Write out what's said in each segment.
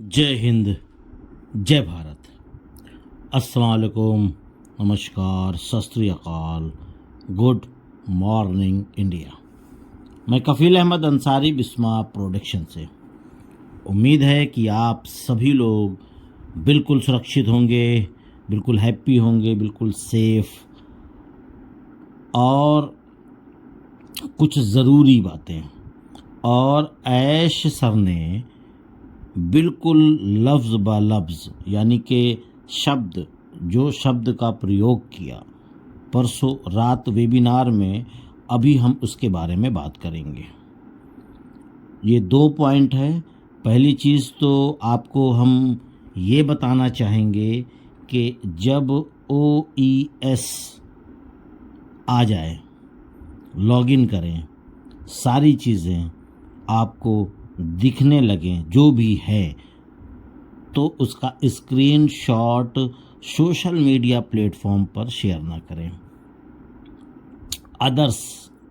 जय हिंद, जय भारत। अस्सलाम वालेकुम, नमस्कार, सत श्री अकाल, गुड मॉर्निंग इंडिया। मैं कफ़ील अहमद अंसारी, बिस्मा प्रोडक्शन से। उम्मीद है कि आप सभी लोग बिल्कुल सुरक्षित होंगे, बिल्कुल हैप्पी होंगे, बिल्कुल सेफ। और कुछ ज़रूरी बातें, और ऐश सर ने बिल्कुल लफ्ज़ ब लफ्ज़ यानी कि शब्द का प्रयोग किया परसों रात वेबिनार में, अभी हम उसके बारे में बात करेंगे। ये 2 पॉइंट है। पहली चीज़ तो आपको हम ये बताना चाहेंगे कि जब OES आ जाए, लॉगिन करें, सारी चीज़ें आपको दिखने लगें जो भी है, तो उसका स्क्रीनशॉट सोशल मीडिया प्लेटफॉर्म पर शेयर ना करें। अदर्स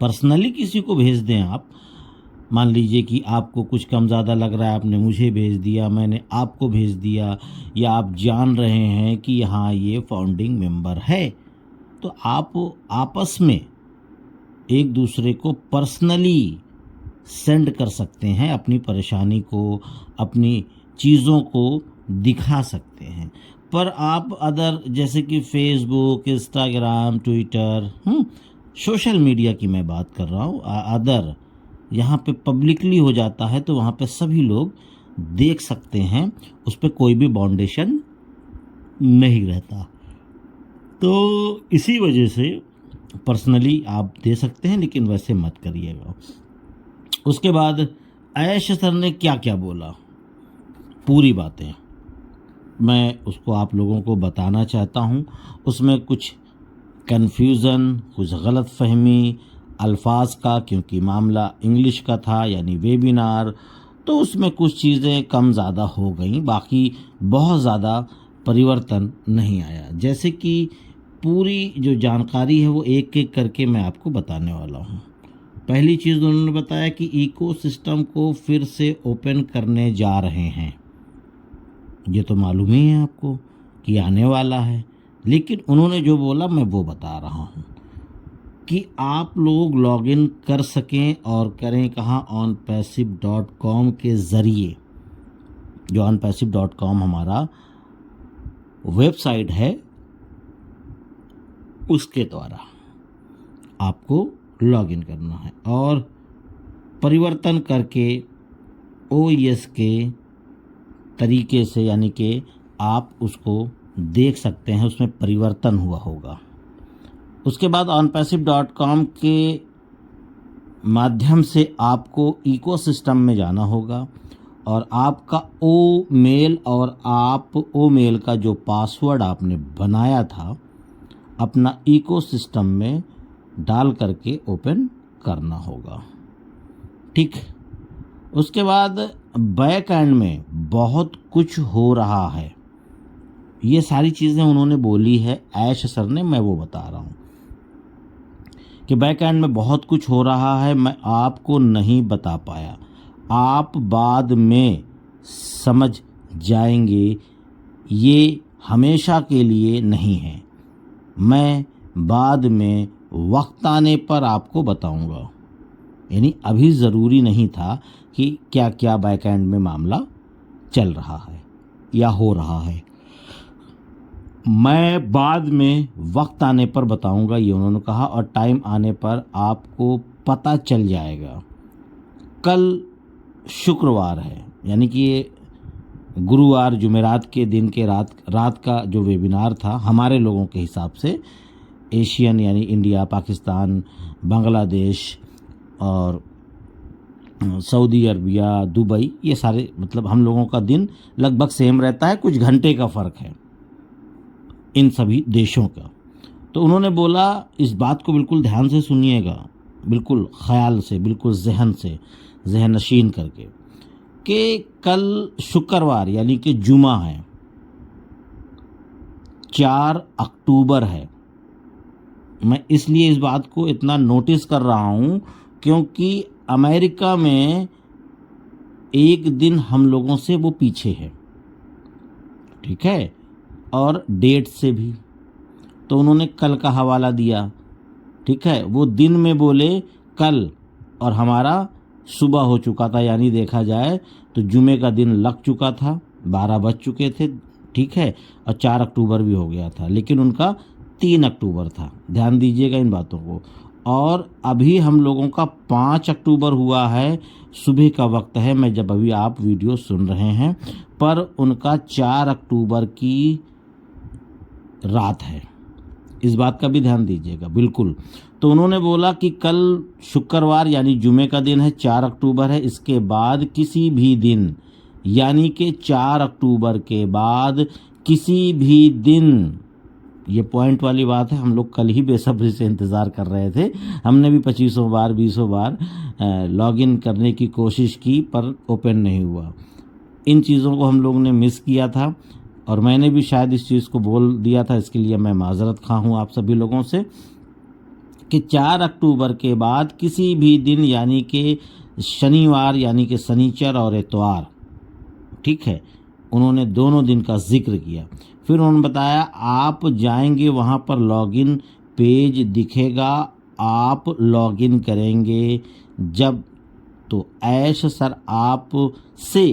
पर्सनली किसी को भेज दें। आप मान लीजिए कि आपको कुछ कम ज़्यादा लग रहा है, आपने मुझे भेज दिया, मैंने आपको भेज दिया, या आप जान रहे हैं कि यहाँ ये फाउंडिंग मेंबर है, तो आप आपस में एक दूसरे को पर्सनली सेंड कर सकते हैं, अपनी परेशानी को, अपनी चीज़ों को दिखा सकते हैं। पर आप अदर जैसे कि Facebook, Instagram, Twitter, social media की मैं बात कर रहा हूँ, अदर यहाँ पे पब्लिकली हो जाता है, तो वहाँ पे सभी लोग देख सकते हैं, उस पर कोई भी बाउंडेशन नहीं रहता। तो इसी वजह से पर्सनली आप दे सकते हैं, लेकिन वैसे मत करिएगा। उसके बाद ऐश सर ने क्या क्या बोला, पूरी बातें मैं उसको आप लोगों को बताना चाहता हूँ। उसमें कुछ कन्फ्यूज़न, कुछ गलत फहमी अल्फाज का, क्योंकि मामला इंग्लिश का था यानी वेबिनार, तो उसमें कुछ चीज़ें कम ज़्यादा हो गई, बाकी बहुत ज़्यादा परिवर्तन नहीं आया। जैसे कि पूरी जो जानकारी है वो एक एक करके मैं आपको बताने वाला हूँ। पहली चीज़ उन्होंने बताया कि इकोसिस्टम को फिर से ओपन करने जा रहे हैं। ये तो मालूम ही है आपको कि आने वाला है, लेकिन उन्होंने जो बोला मैं वो बता रहा हूँ कि आप लोग लॉगिन कर सकें, और करें कहाँ, onpassive.com के ज़रिए। जो onpassive.com हमारा वेबसाइट है, उसके द्वारा आपको लॉगिन करना है और परिवर्तन करके OES के तरीके से, यानी कि आप उसको देख सकते हैं, उसमें परिवर्तन हुआ होगा। उसके बाद onpassive.com के माध्यम से आपको इकोसिस्टम में जाना होगा, और आपका मेल और मेल का जो पासवर्ड आपने बनाया था, अपना इकोसिस्टम में डाल करके ओपन करना होगा। ठीक। उसके बाद बैक एंड में बहुत कुछ हो रहा है, ये सारी चीज़ें उन्होंने बोली है ऐश सर ने, मैं वो बता रहा हूँ कि बैक एंड में बहुत कुछ हो रहा है। मैं आपको नहीं बता पाया, आप बाद में समझ जाएंगे, ये हमेशा के लिए नहीं है, मैं बाद में वक्त आने पर आपको बताऊंगा। यानी अभी ज़रूरी नहीं था कि क्या क्या बैक एंड में मामला चल रहा है या हो रहा है, मैं बाद में वक्त आने पर बताऊंगा, ये उन्होंने कहा, और टाइम आने पर आपको पता चल जाएगा। कल शुक्रवार है, यानी कि ये गुरुवार जुमेरात के दिन के रात का जो वेबिनार था, हमारे लोगों के हिसाब से, एशियन यानी इंडिया, पाकिस्तान, बांग्लादेश और सऊदी अरबिया, दुबई, ये सारे मतलब हम लोगों का दिन लगभग सेम रहता है, कुछ घंटे का फ़र्क है इन सभी देशों का। तो उन्होंने बोला, इस बात को बिल्कुल ध्यान से सुनिएगा, बिल्कुल ख़याल से, बिल्कुल जहन से, जहन नशीन करके, कि कल शुक्रवार यानी कि जुमा है, 4 अक्टूबर है। मैं इसलिए इस बात को इतना नोटिस कर रहा हूँ क्योंकि अमेरिका में एक दिन हम लोगों से वो पीछे है। ठीक है, और डेट से भी। तो उन्होंने कल का हवाला दिया, ठीक है, वो दिन में बोले कल और हमारा सुबह हो चुका था, यानी देखा जाए तो जुमे का दिन लग चुका था, 12 बज चुके थे, ठीक है, और 4 अक्टूबर भी हो गया था, लेकिन उनका 3 अक्टूबर था। ध्यान दीजिएगा इन बातों को। और अभी हम लोगों का 5 अक्टूबर हुआ है, सुबह का वक्त है, मैं जब अभी आप वीडियो सुन रहे हैं, पर उनका 4 अक्टूबर की रात है। इस बात का भी ध्यान दीजिएगा बिल्कुल। तो उन्होंने बोला कि कल शुक्रवार यानी जुमे का दिन है, 4 अक्टूबर है, इसके बाद किसी भी दिन यानी कि 4 अक्टूबर के बाद किसी भी दिन, ये पॉइंट वाली बात है, हम लोग कल ही बेसब्री से इंतज़ार कर रहे थे। हमने भी 2500 बार 20 बार लॉगिन करने की कोशिश की पर ओपन नहीं हुआ। इन चीज़ों को हम लोग ने मिस किया था और मैंने भी शायद इस चीज़ को बोल दिया था, इसके लिए मैं माजरत खा हूँ आप सभी लोगों से कि 4 अक्टूबर के बाद किसी भी दिन यानी कि शनिवार यानी कि शनिचर और इतवार, ठीक है, उन्होंने दोनों दिन का जिक्र किया। फिर उन्होंने बताया आप जाएंगे वहाँ पर लॉगिन पेज दिखेगा, आप लॉगिन करेंगे जब तो ऐश सर आप से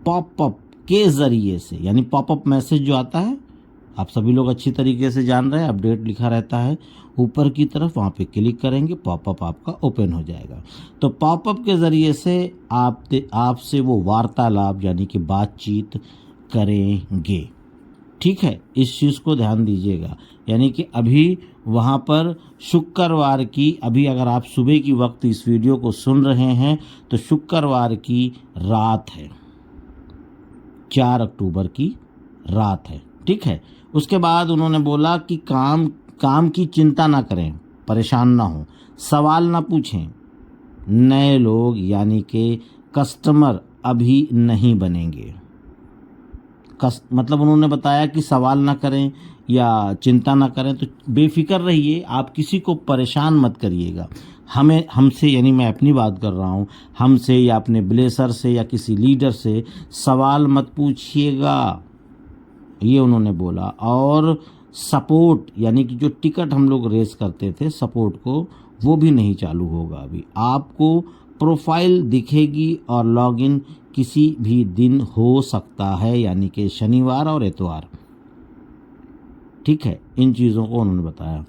पॉपअप के ज़रिए से, यानी पॉपअप मैसेज जो आता है आप सभी लोग अच्छी तरीके से जान रहे हैं, अपडेट लिखा रहता है ऊपर की तरफ, वहाँ पे क्लिक करेंगे पॉपअप आपका ओपन हो जाएगा। तो पॉपअप के ज़रिए से आपसे वो वार्तालाप यानी कि बातचीत करेंगे, ठीक है, इस चीज़ को ध्यान दीजिएगा। यानी कि अभी वहाँ पर शुक्रवार की, अभी अगर आप सुबह की वक्त इस वीडियो को सुन रहे हैं तो शुक्रवार की रात है, 4 अक्टूबर की रात है, ठीक है। उसके बाद उन्होंने बोला कि काम की चिंता ना करें, परेशान ना हो, सवाल ना पूछें, नए लोग यानी कि कस्टमर अभी नहीं बनेंगे। मतलब उन्होंने बताया कि सवाल ना करें या चिंता ना करें, तो बेफिक्र रहिए, आप किसी को परेशान मत करिएगा। हमसे यानी मैं अपनी बात कर रहा हूँ, हमसे या अपने ब्लेसर से या किसी लीडर से सवाल मत पूछिएगा, ये उन्होंने बोला। और सपोर्ट यानी कि जो टिकट हम लोग रेस करते थे सपोर्ट को, वो भी नहीं चालू होगा अभी। आपको प्रोफाइल दिखेगी और लॉगिन किसी भी दिन हो सकता है, यानी कि शनिवार और इतवार, ठीक है। इन चीज़ों को उन्होंने बताया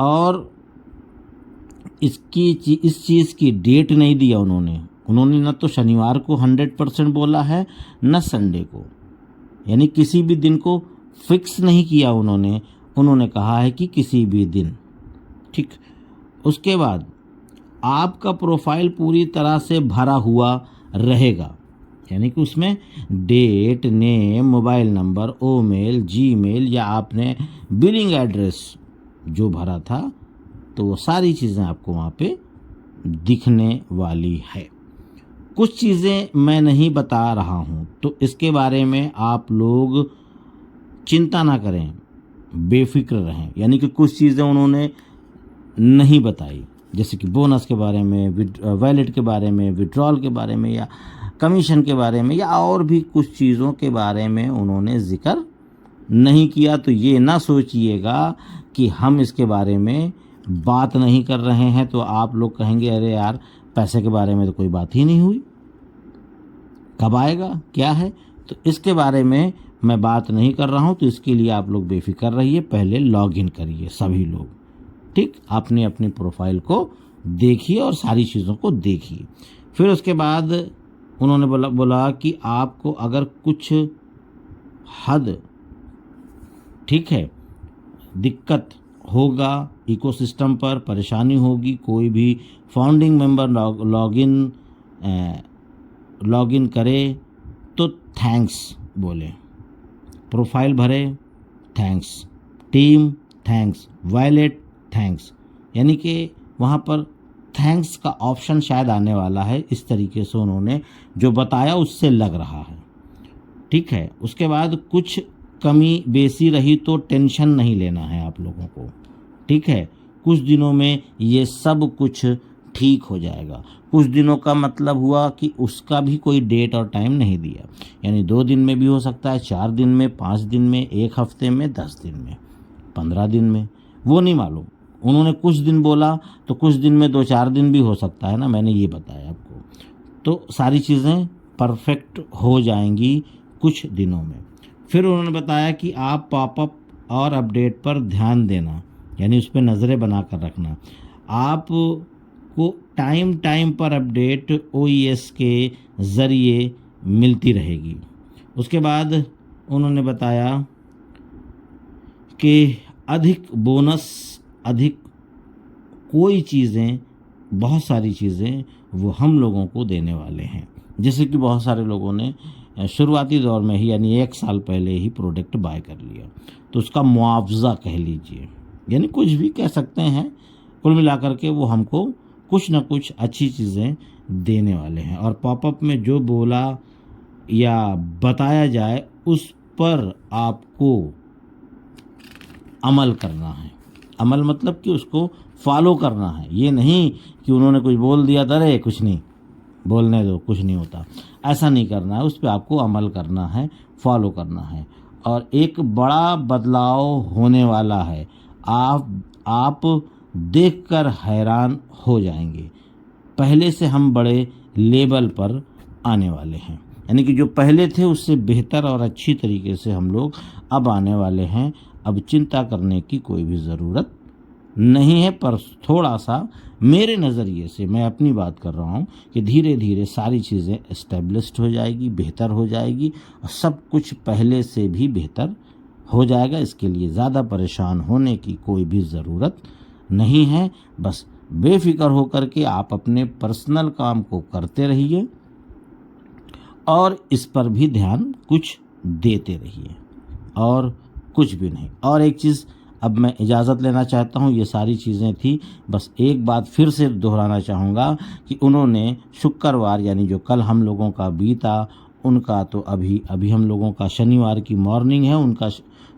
और इस चीज़ की डेट नहीं दिया उन्होंने न तो शनिवार को 100% बोला है न संडे को, यानी किसी भी दिन को फिक्स नहीं किया उन्होंने कहा है कि किसी भी दिन, ठीक। उसके बाद आपका प्रोफाइल पूरी तरह से भरा हुआ रहेगा, यानी कि उसमें date, name, mobile number, email, Gmail या आपने बिलिंग एड्रेस जो भरा था, तो वो सारी चीज़ें आपको वहाँ पे दिखने वाली है। कुछ चीज़ें मैं नहीं बता रहा हूँ, तो इसके बारे में आप लोग चिंता ना करें, बेफिक्र रहें। यानी कि कुछ चीज़ें उन्होंने नहीं बताई, जैसे कि बोनस के बारे में, वैलेट के बारे में, विड्रॉल के बारे में या कमीशन के बारे में या और भी कुछ चीज़ों के बारे में उन्होंने जिक्र नहीं किया। तो ये ना सोचिएगा कि हम इसके बारे में बात नहीं कर रहे हैं, तो आप लोग कहेंगे अरे यार पैसे के बारे में तो कोई बात ही नहीं हुई, कब आएगा, क्या है। तो इसके बारे में मैं बात नहीं कर रहा हूँ, तो इसके लिए आप लोग बेफिक्र रहिए, पहले लॉगिन करिए सभी लोग, ठीक। आपने अपनी प्रोफाइल को देखिए और सारी चीज़ों को देखिए। फिर उसके बाद उन्होंने बोला कि आपको अगर कुछ हद, ठीक है, दिक्कत होगा, इकोसिस्टम पर परेशानी होगी, कोई भी फाउंडिंग मेंबर लॉगिन करे तो थैंक्स बोले, प्रोफाइल भरे thanks, team thanks, wallet thanks, यानी कि वहाँ पर थैंक्स का ऑप्शन शायद आने वाला है। इस तरीके से उन्होंने जो बताया उससे लग रहा है, ठीक है। उसके बाद कुछ कमी बेसी रही तो टेंशन नहीं लेना है आप लोगों को, ठीक है। कुछ दिनों में ये सब कुछ ठीक हो जाएगा। कुछ दिनों का मतलब हुआ कि उसका भी कोई डेट और टाइम नहीं दिया, यानी 2 दिन में भी हो सकता है, 4 दिन में, 5 दिन में, 1 हफ्ते में, 10 दिन में, 15 दिन में, वो नहीं मालूम। उन्होंने कुछ दिन बोला तो कुछ दिन में 2-4 दिन भी हो सकता है ना, मैंने ये बताया आपको। तो सारी चीज़ें परफेक्ट हो जाएंगी कुछ दिनों में। फिर उन्होंने बताया कि आप पॉपअप और अपडेट पर ध्यान देना, यानी उस पर नज़रें बना कर रखना। आप को टाइम टाइम पर अपडेट ओईएस के ज़रिए मिलती रहेगी। उसके बाद उन्होंने बताया कि अधिक बोनस, अधिक कोई चीज़ें, बहुत सारी चीज़ें वो हम लोगों को देने वाले हैं। जैसे कि बहुत सारे लोगों ने शुरुआती दौर में ही, यानी 1 साल पहले ही प्रोडक्ट बाय कर लिया, तो उसका मुआवजा कह लीजिए, यानी कुछ भी कह सकते हैं। कुल मिलाकर के वो हमको कुछ ना कुछ अच्छी चीज़ें देने वाले हैं। और पॉपअप में जो बोला या बताया जाए उस पर आपको अमल करना है। अमल मतलब कि उसको फॉलो करना है। ये नहीं कि उन्होंने कुछ बोल दिया था, अरे कुछ नहीं, बोलने दो, कुछ नहीं होता, ऐसा नहीं करना है। उस पर आपको अमल करना है, फॉलो करना है। और एक बड़ा बदलाव होने वाला है, आप देखकर हैरान हो जाएंगे। पहले से हम बड़े लेवल पर आने वाले हैं, यानी कि जो पहले थे उससे बेहतर और अच्छी तरीके से हम लोग अब आने वाले हैं। अब चिंता करने की कोई भी ज़रूरत नहीं है। पर थोड़ा सा मेरे नज़रिए से, मैं अपनी बात कर रहा हूँ, कि धीरे धीरे सारी चीज़ें एस्टेब्लिश्ड हो जाएगी, बेहतर हो जाएगी और सब कुछ पहले से भी बेहतर हो जाएगा। इसके लिए ज़्यादा परेशान होने की कोई भी ज़रूरत नहीं है। बस बेफिक्र होकर के आप अपने पर्सनल काम को करते रहिए और इस पर भी ध्यान कुछ देते रहिए, और कुछ भी नहीं। और एक चीज़ अब मैं इजाज़त लेना चाहता हूँ, ये सारी चीज़ें थी। बस एक बात फिर से दोहराना चाहूँगा कि उन्होंने शुक्रवार, यानी जो कल हम लोगों का बीता, उनका तो अभी हम लोगों का शनिवार की मॉर्निंग है, उनका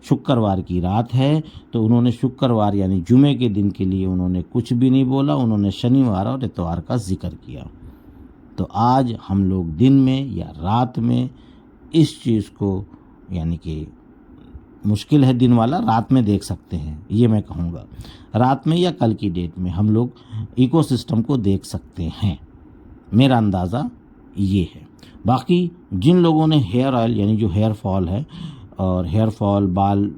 शुक्रवार की रात है। तो उन्होंने शुक्रवार यानी जुमे के दिन के लिए उन्होंने कुछ भी नहीं बोला, उन्होंने शनिवार और इतवार का जिक्र किया। तो आज हम लोग दिन में या रात में इस चीज़ को, यानी कि मुश्किल है दिन वाला, रात में देख सकते हैं, ये मैं कहूँगा। रात में या कल की डेट में हम लोग इकोसिस्टम को देख सकते हैं, मेरा अंदाज़ा ये है। बाकी जिन लोगों ने हेयर ऑयल, यानी जो हेयर फॉल है, और हेयर फॉल, बाल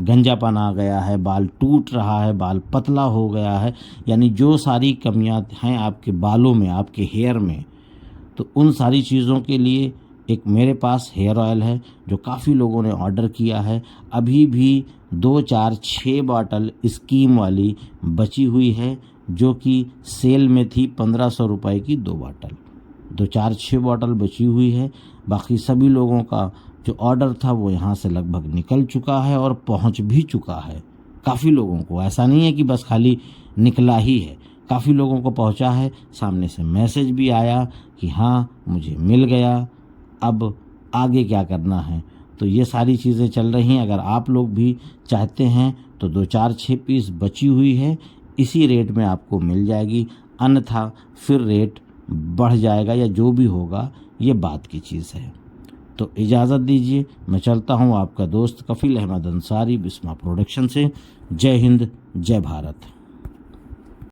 गंजापन आ गया है, बाल टूट रहा है, बाल पतला हो गया है, यानी जो सारी कमियां हैं आपके बालों में, आपके हेयर में, तो उन सारी चीज़ों के लिए एक मेरे पास हेयर ऑयल है जो काफ़ी लोगों ने ऑर्डर किया है। अभी भी 2, 4, 6 बॉटल स्कीम वाली बची हुई है, जो कि सेल में थी 1500 रुपये की 2 बॉटल। 2, 4, 6 बॉटल बची हुई है। बाकी सभी लोगों का जो ऑर्डर था वो यहाँ से लगभग निकल चुका है और पहुँच भी चुका है काफ़ी लोगों को। ऐसा नहीं है कि बस खाली निकला ही है, काफ़ी लोगों को पहुँचा है। सामने से मैसेज भी आया कि हाँ मुझे मिल गया, अब आगे क्या करना है। तो ये सारी चीज़ें चल रही हैं। अगर आप लोग भी चाहते हैं तो 2, 4, 6 पीस बची हुई है, इसी रेट में आपको मिल जाएगी। अन्यथा फिर रेट बढ़ जाएगा या जो भी होगा, ये बात की चीज़ है। तो इजाज़त दीजिए, मैं चलता हूँ। आपका दोस्त कफ़ील अहमद अंसारी, बिस्मा प्रोडक्शन से। जय हिंद, जय भारत।